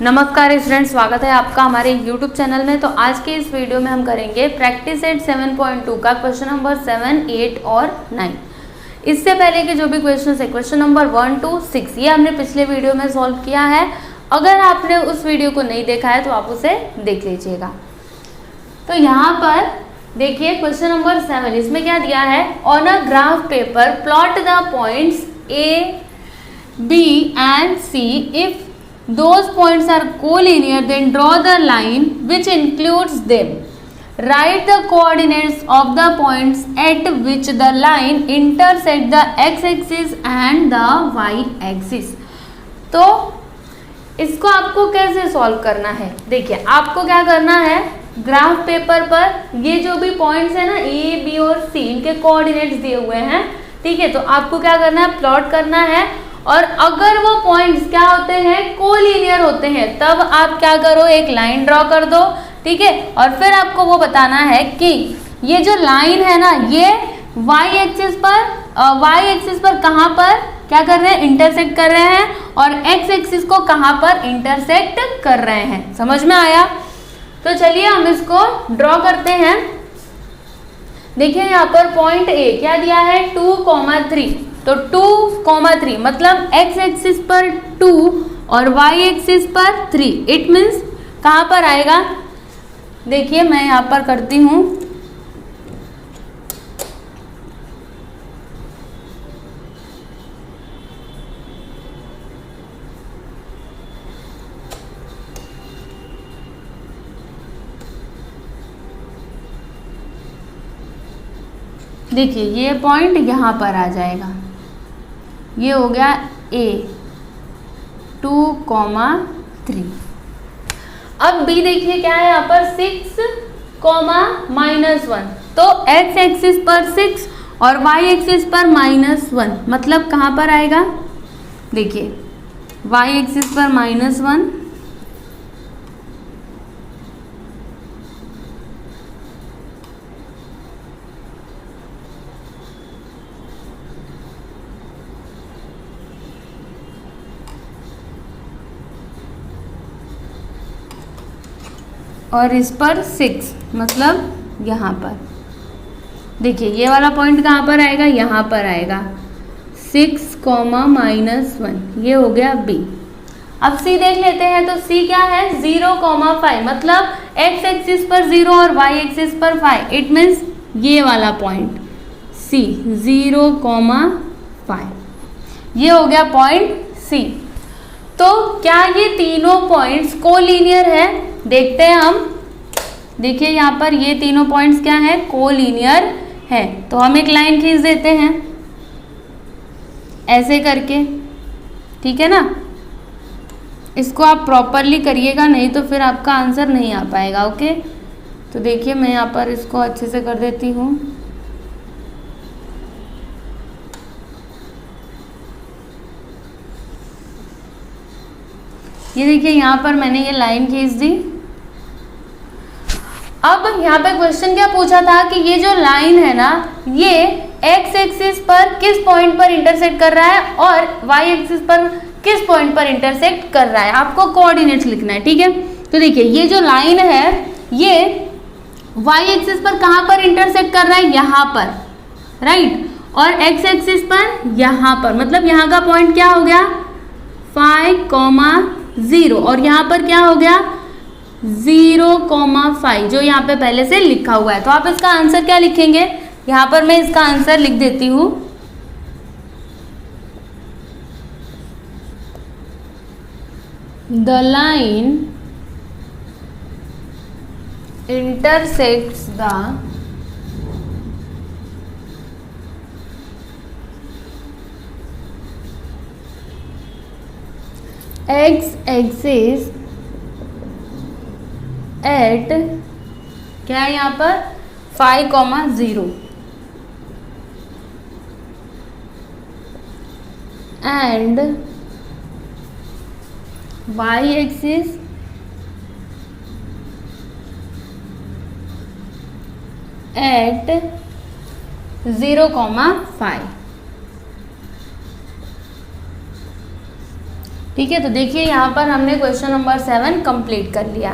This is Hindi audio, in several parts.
नमस्कार स्टूडेंट, स्वागत है आपका हमारे YouTube चैनल में। तो आज के इस वीडियो में हम करेंगे प्रैक्टिस सेट 7.2 का क्वेश्चन नंबर 7, 8 और 9। इससे पहले के जो भी क्वेश्चन है, क्वेश्चन नंबर 1 to 6, ये हमने पिछले वीडियो में सॉल्व किया है। अगर आपने उस वीडियो को नहीं देखा है तो आप उसे देख लीजिएगा। तो यहाँ पर देखिए क्वेश्चन नंबर 7, इसमें क्या दिया है, on a graph paper plot the points A, B and C. If those points are collinear, then draw the line which includes them. Write the coordinates of the points at which the line intersect the x-axis and the y-axis. तो इसको आपको कैसे सॉल्व करना है, देखिए आपको क्या करना है, ग्राफ पेपर पर ये जो भी पॉइंट्स है ना A, B और C, इनके कोऑर्डिनेट्स दिए हुए हैं, ठीक है। तो आपको क्या करना है, प्लॉट करना है। और अगर वो पॉइंट्स क्या होते हैं, कोलिनियर होते हैं, तब आप क्या करो, एक लाइन ड्रॉ कर दो, ठीक है। और फिर आपको वो बताना है कि ये जो लाइन है ना, ये y एक्सिस पर कहाँ पर क्या कर रहे हैं, इंटरसेक्ट कर रहे हैं, और x एक्सिस को कहाँ पर इंटरसेक्ट कर रहे हैं। समझ में आया? तो चलिए हम इसको ड्रॉ करते हैं। देखिए यहाँ पर पॉइंट A क्या दिया है, 2,3। तो 2,3 मतलब x एक्सिस पर 2 और y एक्सिस पर 3। इट मीन्स कहाँ पर आएगा, देखिए मैं यहाँ पर करती हूँ। देखिए ये पॉइंट यहाँ पर आ जाएगा, ये हो गया A, 2,3। अब B देखिए क्या है यहाँ पर, 6,-1। तो x एक्सिस पर 6 और y एक्सिस पर -1, मतलब कहाँ पर आएगा, देखिए y एक्सिस पर -1 और इस पर 6, मतलब यहाँ पर देखिए ये वाला पॉइंट कहाँ पर आएगा, यहाँ पर आएगा 6,-1, ये हो गया B। अब C देख लेते हैं। तो C क्या है, 0,5, मतलब x एक्सिस पर 0 और y एक्सिस पर 5। इट मीन्स ये वाला पॉइंट C 0,5, ये हो गया पॉइंट C। तो क्या ये तीनों पॉइंट्स कोलिनियर है, देखते हैं हम। देखिए यहाँ पर ये तीनों पॉइंट्स क्या है, कोलिनियर है। तो हम एक लाइन खींच देते हैं ऐसे करके, ठीक है ना। इसको आप प्रॉपरली करिएगा, नहीं तो फिर आपका आंसर नहीं आ पाएगा। ओके, तो देखिए मैं यहाँ पर इसको अच्छे से कर देती हूँ। ये देखिए यहाँ पर मैंने ये लाइन खींच दी। अब यहाँ पे क्वेश्चन क्या पूछा था कि ये जो लाइन है ना, ये x एक्सिस पर किस पॉइंट पर इंटरसेक्ट कर रहा है और y एक्सिस पर किस पॉइंट पर इंटरसेक्ट कर रहा है। आपको कोऑर्डिनेट्स लिखना है, ठीक है। तो देखिए ये जो लाइन है, ये y एक्सिस पर कहाँ पर इंटरसेक्ट कर रहा है, यहाँ पर, राइट। और x एक्सिस पर यहाँ पर, मतलब यहाँ का पॉइंट क्या हो गया, 5,0, और यहाँ पर क्या हो गया 0,5, जो यहाँ पे पहले से लिखा हुआ है। तो आप इसका आंसर क्या लिखेंगे, यहाँ पर मैं इसका आंसर लिख देती हूँ। The line intersects the x axis at क्या है यहाँ पर 5,0 एंड y एक्सिस एट 0,5। ठीक है, तो देखिए यहाँ पर हमने क्वेश्चन नंबर 7 कंप्लीट कर लिया।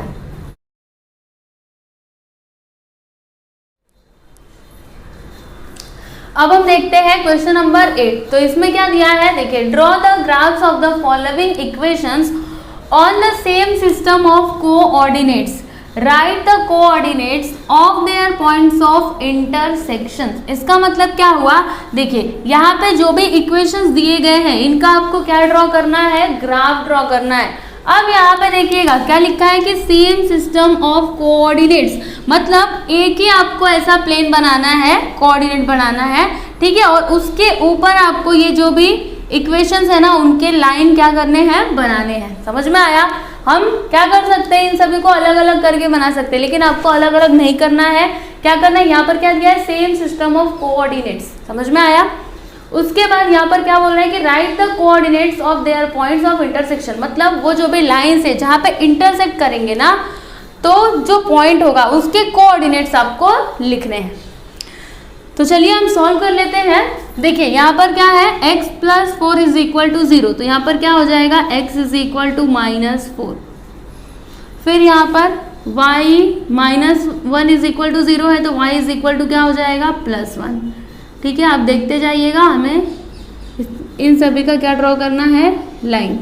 अब हम देखते हैं क्वेश्चन नंबर 8। तो इसमें क्या दिया है, देखिए draw the graphs of the following equations on the same system of coordinates, right the coordinates of their points of intersection. इसका मतलब क्या हुआ, देखिए यहाँ पे जो भी इक्वेशंस दिए गए हैं इनका आपको क्या ड्रॉ करना है, ग्राफ ड्रॉ करना है। अब यहाँ पे देखिएगा क्या लिखा है कि सेम सिस्टम ऑफ कोऑर्डिनेट्स, मतलब एक ही आपको ऐसा प्लेन बनाना है, कोऑर्डिनेट बनाना है, ठीक है, और उसके ऊपर आपको ये जो भी इक्वेशंस है ना उनके लाइन क्या करने हैं, बनाने हैं। समझ में आया। हम क्या कर सकते हैं, इन सभी को अलग अलग करके बना सकते हैं, लेकिन आपको अलग अलग नहीं करना है। क्या करना है, यहाँ पर क्या दिया है, सेम सिस्टम ऑफ कोऑर्डिनेट्स। समझ में आया। उसके बाद यहाँ पर क्या बोल रहे हैं कि right the coordinates of their points of intersection, मतलब वो जो भी लाइंस है जहाँ पे इंटरसेक्ट करेंगे ना, तो जो पॉइंट होगा उसके कोऑर्डिनेट्स आपको लिखने हैं। तो चलिए हम सॉल्व कर लेते हैं। देखिए यहाँ पर क्या है, x + 4 = 0, तो यहाँ पर क्या हो जाएगा, x = -4। फिर यहाँ पर y -1 = 0 है, तो y क्या हो जाएगा, +1। ठीक है, आप देखते जाइएगा, हमें इन सभी का क्या ड्रॉ करना है, लाइन।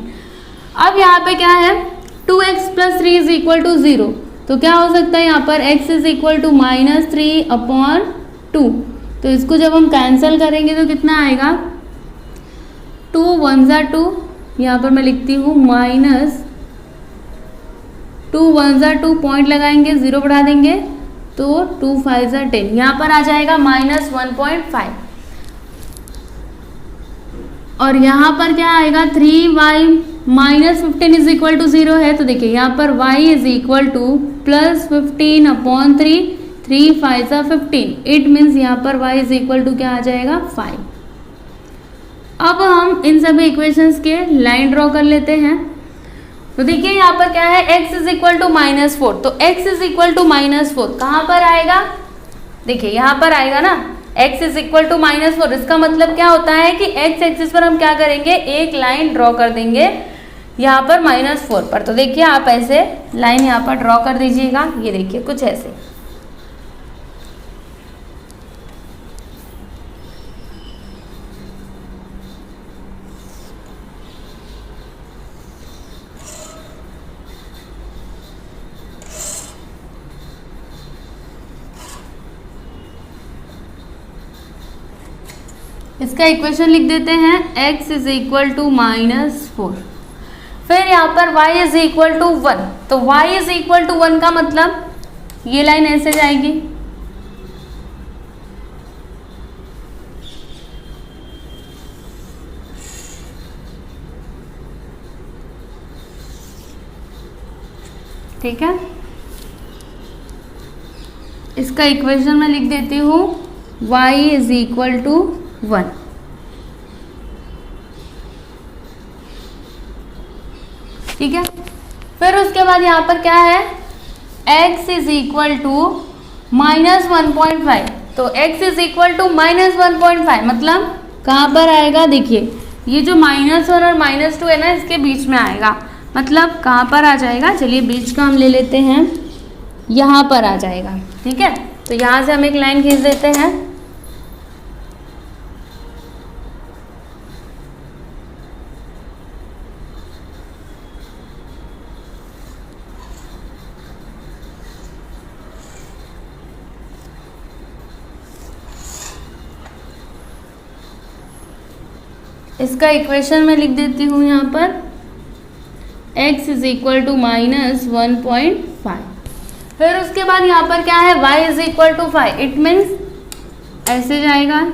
अब यहाँ पे क्या है, 2x + 3 = 0, तो क्या हो सकता है यहाँ पर x = -3/2। तो इसको जब हम कैंसिल करेंगे तो कितना आएगा, 2 1 × 2, यहाँ पर मैं लिखती हूँ -2 1 × 2, पॉइंट लगाएंगे, 0 बढ़ा देंगे तो 2 5 × 10, यहाँ पर आ जाएगा -1.5। और यहाँ पर क्या आएगा, 3y -15 = 0 है, तो देखिए यहाँ पर y +15/3, 3 5 × 15, इट मीन्स यहाँ पर y क्या आ जाएगा, 5। अब हम इन सभी इक्वेशंस के लाइन ड्रॉ कर लेते हैं। तो देखिए यहाँ पर क्या है, x = -4, तो x = -4 कहाँ पर आएगा, देखिए यहाँ पर आएगा ना, x = -4। इसका मतलब क्या होता है कि x एक्सिस पर हम क्या करेंगे, एक लाइन ड्रॉ कर देंगे यहाँ पर -4 पर। तो देखिए आप ऐसे लाइन यहाँ पर ड्रॉ कर दीजिएगा, ये देखिए कुछ ऐसे। इसका इक्वेशन लिख देते हैं, x = -4। फिर यहाँ पर y = 1, तो y = 1 का मतलब ये लाइन ऐसे जाएगी, ठीक है। इसका इक्वेशन मैं लिख देती हूँ, y = 1। ठीक है, फिर उसके बाद यहाँ पर क्या है, x = -1.5, तो x -1.5 मतलब कहाँ पर आएगा, देखिए ये जो -1 और -2 है ना, इसके बीच में आएगा, मतलब कहाँ पर आ जाएगा, चलिए बीच का हम ले लेते हैं, यहाँ पर आ जाएगा। ठीक है, तो यहाँ से हम एक लाइन खींच देते हैं। इसका इक्वेशन मैं लिख देती हूँ यहाँ पर, x = -1.5। फिर उसके बाद यहाँ पर क्या है, y = 5, इट मीन्स ऐसे जाएगा,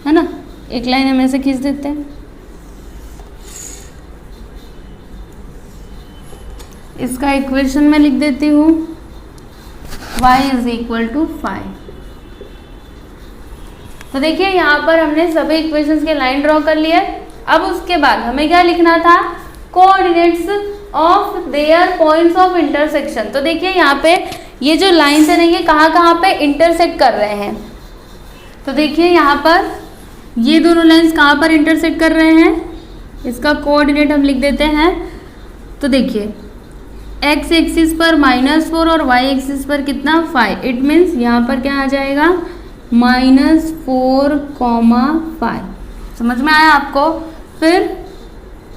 है ना, एक लाइन हम ऐसे खींच देते हैं। इसका इक्वेशन मैं लिख देती हूँ, y = 5। तो देखिए यहाँ पर हमने सभी इक्वेशंस के लाइन ड्रॉ कर लिए। अब उसके बाद हमें क्या लिखना था, coordinates of their points of intersection. तो देखिए यहाँ पे ये जो लाइन्स है ना, ये कहाँ कहाँ पे इंटरसेक्ट कर रहे हैं। तो देखिए यहाँ पर ये दोनों लाइन्स कहाँ पर इंटरसेक्ट कर रहे हैं, इसका कोऑर्डिनेट हम लिख देते हैं। तो देखिए x एक्सिस पर -4 और y एक्सिस पर कितना 5, इट मीन्स यहाँ पर क्या आ जाएगा -4, 5। समझ में आया आपको। फिर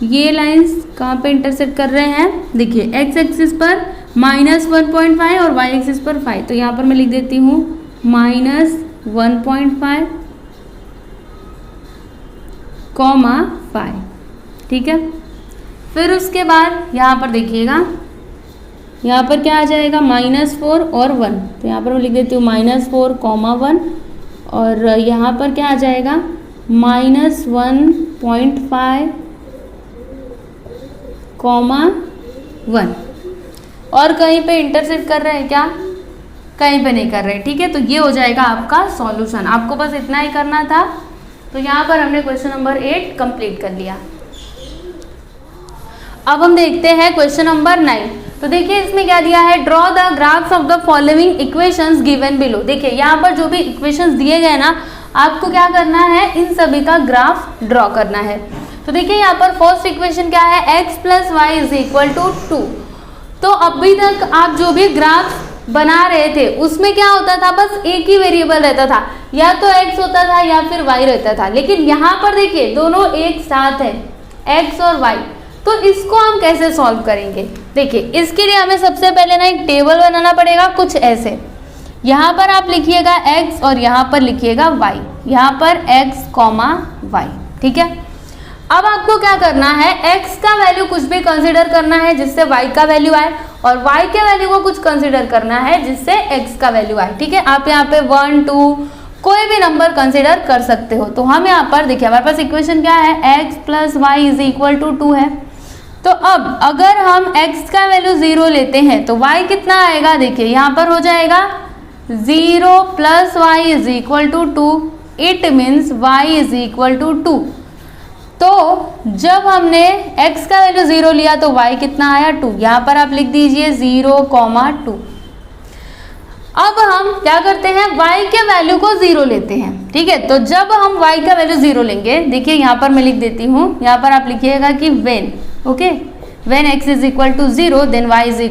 ये लाइंस कहाँ पे इंटरसेक्ट कर रहे हैं, देखिए x एक्सिस पर -1.5 और y एक्सिस पर 5, तो यहाँ पर मैं लिख देती हूँ -1.5, 5, ठीक है। फिर उसके बाद यहाँ पर देखिएगा, यहाँ पर क्या आ जाएगा -4 और 1, तो यहाँ पर मैं लिख देती हूँ -4, 1 और यहाँ पर क्या आ जाएगा -1.5, 1 और कहीं पे इंटरसेक्ट कर रहे हैं क्या, कहीं पे नहीं कर रहे, ठीक है। तो ये हो जाएगा आपका सॉल्यूशन, आपको बस इतना ही करना था। तो यहाँ पर हमने क्वेश्चन नंबर 8 कंप्लीट कर लिया। अब हम देखते हैं क्वेश्चन नंबर 9। तो देखिए इसमें क्या दिया है, draw the graphs of the following equations given below. देखिए यहाँ पर जो भी इक्वेशंस दिए गए ना, आपको क्या करना है, इन सभी का ग्राफ ड्रॉ करना है। तो देखिए यहाँ पर फर्स्ट इक्वेशन क्या है, x + y = 2। तो अभी तक आप जो भी ग्राफ बना रहे थे उसमें क्या होता था, बस एक ही वेरिएबल रहता था, या तो x होता था या फिर y रहता था। लेकिन यहाँ पर देखिए दोनों एक साथ है, x और y। तो इसको हम कैसे सॉल्व करेंगे, देखिए इसके लिए हमें सबसे पहले ना एक टेबल बनाना पड़ेगा, कुछ ऐसे। यहाँ पर आप लिखिएगा x और यहाँ पर लिखिएगा y, यहाँ पर x, y, ठीक है। अब आपको क्या करना है, x का वैल्यू कुछ भी कंसीडर करना है जिससे y का वैल्यू आए, और y के वैल्यू को कुछ कंसीडर करना है जिससे x का वैल्यू आए, ठीक है। आप यहाँ पे 1, 2 कोई भी नंबर कंसीडर कर सकते हो। तो हम यहाँ पर देखिए हमारे पास इक्वेशन क्या है, x + y = 2 है। तो अब अगर हम x का वैल्यू 0 लेते हैं तो y कितना आएगा, देखिए यहाँ पर हो जाएगा 0 + y = 2, इट मीन्स y = 2। तो जब हमने x का वैल्यू 0 लिया तो y कितना आया, 2। यहाँ पर आप लिख दीजिए 0, 2। अब हम क्या करते हैं, y के वैल्यू को 0 लेते हैं, ठीक है। तो जब हम y का वैल्यू 0 लेंगे, देखिए यहाँ पर मैं लिख देती हूँ, यहाँ पर आप लिखिएगा कि when x = 0 then y =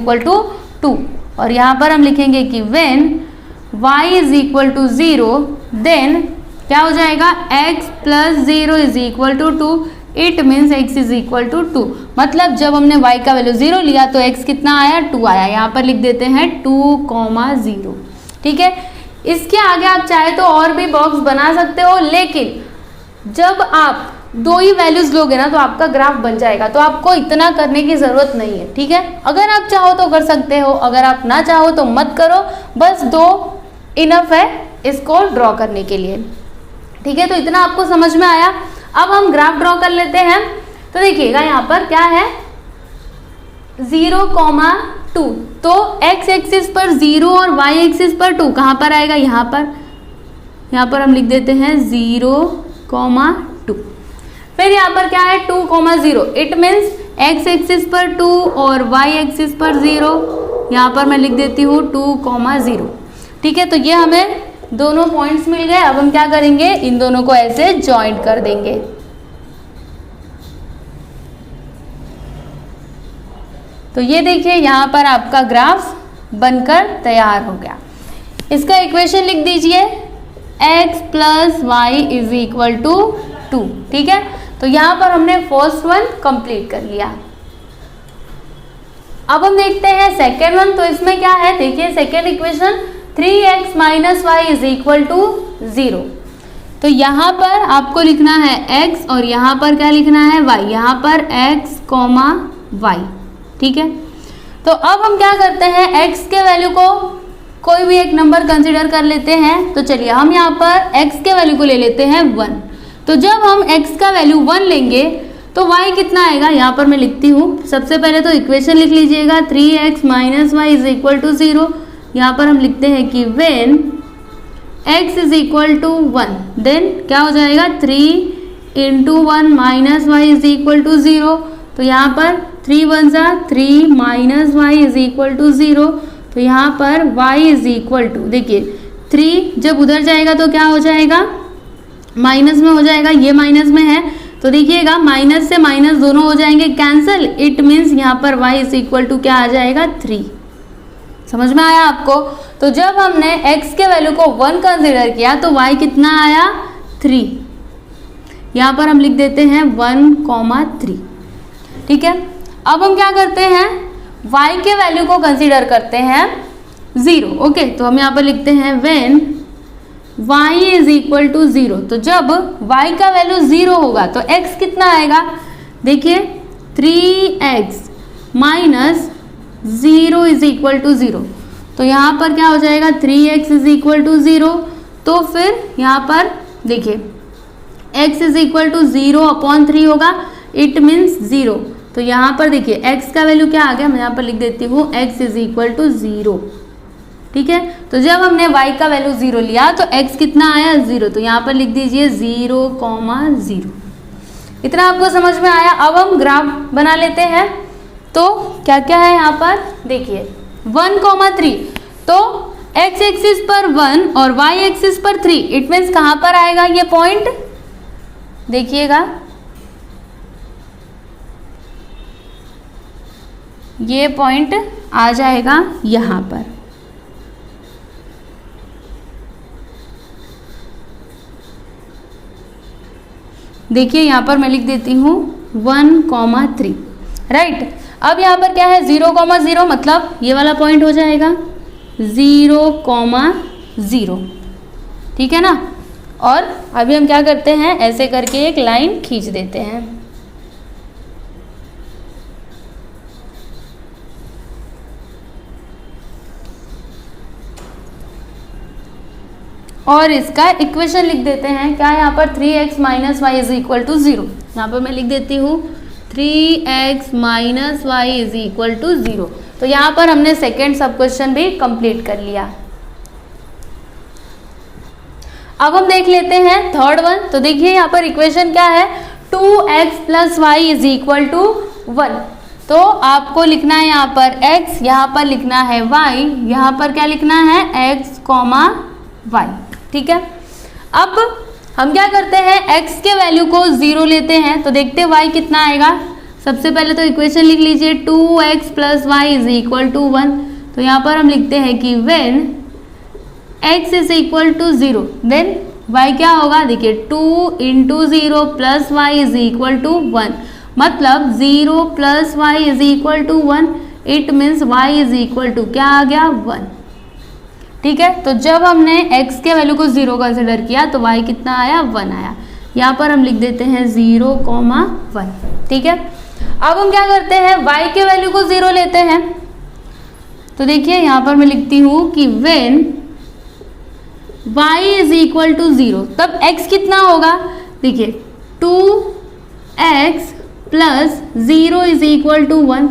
2, और यहाँ पर हम लिखेंगे कि when y = 0 then क्या हो जाएगा, x + 0 = 2, इट मीन्स x = 2। मतलब जब हमने y का वैल्यू 0 लिया तो x कितना आया, 2 आया। यहाँ पर लिख देते हैं 2, 0, ठीक है। इसके आगे आप चाहे तो और भी बॉक्स बना सकते हो, लेकिन जब आप 2 ही वैल्यूज लोगे ना तो आपका ग्राफ बन जाएगा, तो आपको इतना करने की ज़रूरत नहीं है, ठीक है। अगर आप चाहो तो कर सकते हो, अगर आप ना चाहो तो मत करो, बस 2 इनफ है इसको ड्रॉ करने के लिए, ठीक है। तो इतना आपको समझ में आया। अब हम ग्राफ ड्रॉ कर लेते हैं। तो देखिएगा यहाँ पर क्या है, 0, 2। तो x एक्सिस पर 0 और y एक्सिस पर 2 कहाँ पर आएगा, यहाँ पर हम लिख देते हैं 0, 2। फिर यहाँ पर क्या है 2, 0, इट मीन्स x एक्सिस पर 2 और y एक्सिस पर 0, यहाँ पर मैं लिख देती हूँ 2, 0, ठीक है। तो ये हमें दोनों पॉइंट्स मिल गए। अब हम क्या करेंगे, इन दोनों को ऐसे जॉइंट कर देंगे। तो ये देखिए यहाँ पर आपका ग्राफ बनकर तैयार हो गया। इसका इक्वेशन लिख दीजिए, x + y = 2, ठीक है। तो यहाँ पर हमने फर्स्ट वन कंप्लीट कर लिया। अब हम देखते हैं सेकेंड वन। तो इसमें क्या है, देखिए सेकेंड इक्वेशन 3x - y = 0। तो यहाँ पर आपको लिखना है x और यहाँ पर क्या लिखना है, y। यहाँ पर x, y, ठीक है। तो अब हम क्या करते हैं, x के वैल्यू को कोई भी एक नंबर कंसीडर कर लेते हैं। तो चलिए हम यहाँ पर x के वैल्यू को ले लेते हैं 1। तो जब हम x का वैल्यू 1 लेंगे तो y कितना आएगा, यहाँ पर मैं लिखती हूँ। सबसे पहले तो इक्वेशन लिख लीजिएगा, 3x - y = 0। यहाँ पर हम लिखते हैं कि when x = 1 देन क्या हो जाएगा, 3 × 1 - y = 0। तो यहाँ पर 3 × 1 = 3 - y = 0। तो यहाँ पर y देखिए 3 जब उधर जाएगा तो क्या हो जाएगा, माइनस में हो जाएगा, ये माइनस में है। तो देखिएगा माइनस से माइनस दोनों हो जाएंगे कैंसिल, इट मीन्स यहाँ पर y इज इक्वल टू क्या आ जाएगा 3। समझ में आया आपको? तो जब हमने x के वैल्यू को 1 कंसिडर किया तो y कितना आया 3। यहाँ पर हम लिख देते हैं 1,3। ठीक है, अब हम क्या करते हैं y के वैल्यू को कंसिडर करते हैं 0। ओके, तो हम यहाँ पर लिखते हैं when y is equal to 0। तो जब y का वैल्यू 0 होगा तो x कितना आएगा? देखिए 3x minus 0 is equal to 0। तो यहाँ पर क्या हो जाएगा 3x इज इक्वल टू 0। तो फिर यहाँ पर देखिए x इज इक्वल टू 0/3 होगा, इट मीन्स 0। तो यहाँ पर देखिए x का वैल्यू क्या आ गया, मैं यहाँ पर लिख देती हूँ x इज इक्वल टू 0। ठीक है, तो जब हमने y का वैल्यू 0 लिया तो x कितना आया 0। तो यहाँ पर लिख दीजिए 0,0। इतना आपको समझ में आया? अब हम ग्राफ बना लेते हैं। तो क्या क्या है यहाँ पर देखिए 1,3। तो x एक्सिस पर 1 और y एक्सिस पर 3, इट मीन्स कहाँ पर आएगा ये पॉइंट? देखिएगा ये पॉइंट आ जाएगा यहाँ पर। देखिए यहाँ पर मैं लिख देती हूँ 1,3। राइट, अब यहाँ पर क्या है 0,0 मतलब ये वाला पॉइंट हो जाएगा 0,0। ठीक है ना? और अभी हम क्या करते हैं ऐसे करके एक लाइन खींच देते हैं। और इसका इक्वेशन लिख देते हैं। क्या यहाँ पर 3x minus y is equal to 0। यहाँ पर मैं लिख देती हूँ 3x minus y is equal to 0। तो यहाँ पर हमने सेकेंड सब क्वेश्चन भी कंप्लीट कर लिया। अब हम देख लेते हैं थर्ड वन। तो देखिए यहाँ पर इक्वेशन क्या है 2x plus y is equal to 1। तो आपको लिखना है यहाँ पर x, यहाँ पर लिखना है y, यहाँ पर क्या लिखना है x, y। ठीक है, अब हम क्या करते हैं x के वैल्यू को 0 लेते हैं। तो देखते हैं y कितना आएगा। सबसे पहले तो इक्वेशन लिख लीजिए 2x plus y is equal to 1। तो यहाँ पर हम लिखते हैं कि when x is equal to 0 then y क्या होगा? देखिए 2 into 0 plus y is equal to 1, मतलब 0 plus y is equal to 1, it means y is equal to क्या आ गया 1। ठीक है, तो जब हमने x के वैल्यू को 0 कंसिडर किया तो y कितना आया 1 आया। यहाँ पर हम लिख देते हैं 0,1। ठीक है, अब हम क्या करते हैं y के वैल्यू को 0 लेते हैं। तो देखिए यहाँ पर मैं लिखती हूँ कि when y is equal to 0 तब x कितना होगा? देखिए 2x plus 0 is equal to 1।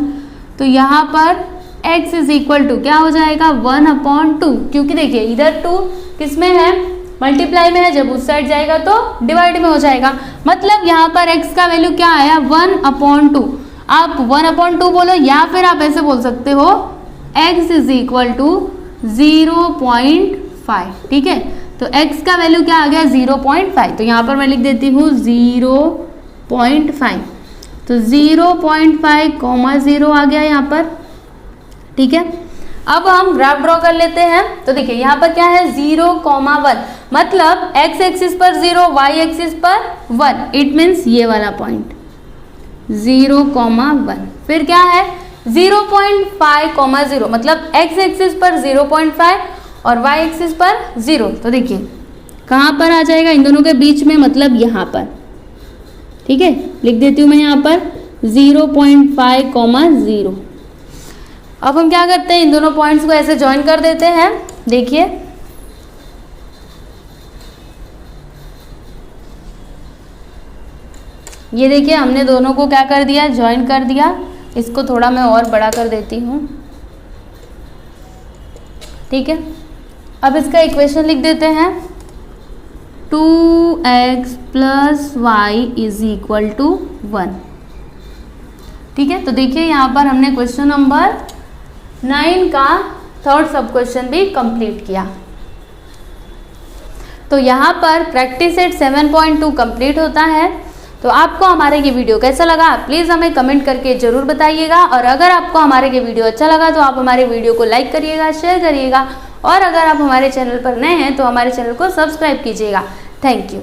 तो यहाँ पर x इज इक्वल टू क्या हो जाएगा 1/2, क्योंकि देखिए इधर 2 किस में है मल्टीप्लाई में है, जब उस साइड जाएगा तो डिवाइड में हो जाएगा। मतलब यहाँ पर x का वैल्यू क्या आया 1/2। आप 1/2 बोलो या फिर आप ऐसे बोल सकते हो x इज इक्वल टू 0.5। ठीक है, तो x का वैल्यू क्या आ गया 0.5। तो यहाँ पर मैं लिख देती हूँ 0.5। तो 0.5, 0 आ गया यहाँ पर। ठीक है, अब हम ग्राफ ड्रॉ कर लेते हैं। तो देखिए यहाँ पर क्या है 0,1 मतलब x एक्सिस पर 0, y एक्सिस पर 1, इट मीन्स ये वाला पॉइंट 0,1। फिर क्या है 0.5, 0 मतलब x एक्सिस पर 0.5 और y एक्सिस पर 0। तो देखिए कहाँ पर आ जाएगा इन दोनों के बीच में, मतलब यहाँ पर। ठीक है, लिख देती हूँ मैं यहाँ पर 0.5, 0। अब हम क्या करते हैं इन दोनों पॉइंट्स को ऐसे ज्वाइन कर देते हैं। देखिए ये देखिए हमने दोनों को क्या कर दिया ज्वाइन कर दिया। इसको थोड़ा मैं और बड़ा कर देती हूँ। ठीक है, अब इसका इक्वेशन लिख देते हैं 2x plus y is equal to 1। ठीक है, तो देखिए यहाँ पर हमने क्वेश्चन नंबर 9 का थर्ड सब क्वेश्चन भी कंप्लीट किया। तो यहाँ पर प्रैक्टिस सेट 7.2 कंप्लीट होता है। तो आपको हमारे ये वीडियो कैसा लगा प्लीज़ हमें कमेंट करके ज़रूर बताइएगा। और अगर आपको हमारे ये वीडियो अच्छा लगा तो आप हमारे वीडियो को लाइक करिएगा, शेयर करिएगा और अगर आप हमारे चैनल पर नए हैं तो हमारे चैनल को सब्सक्राइब कीजिएगा। Thank you.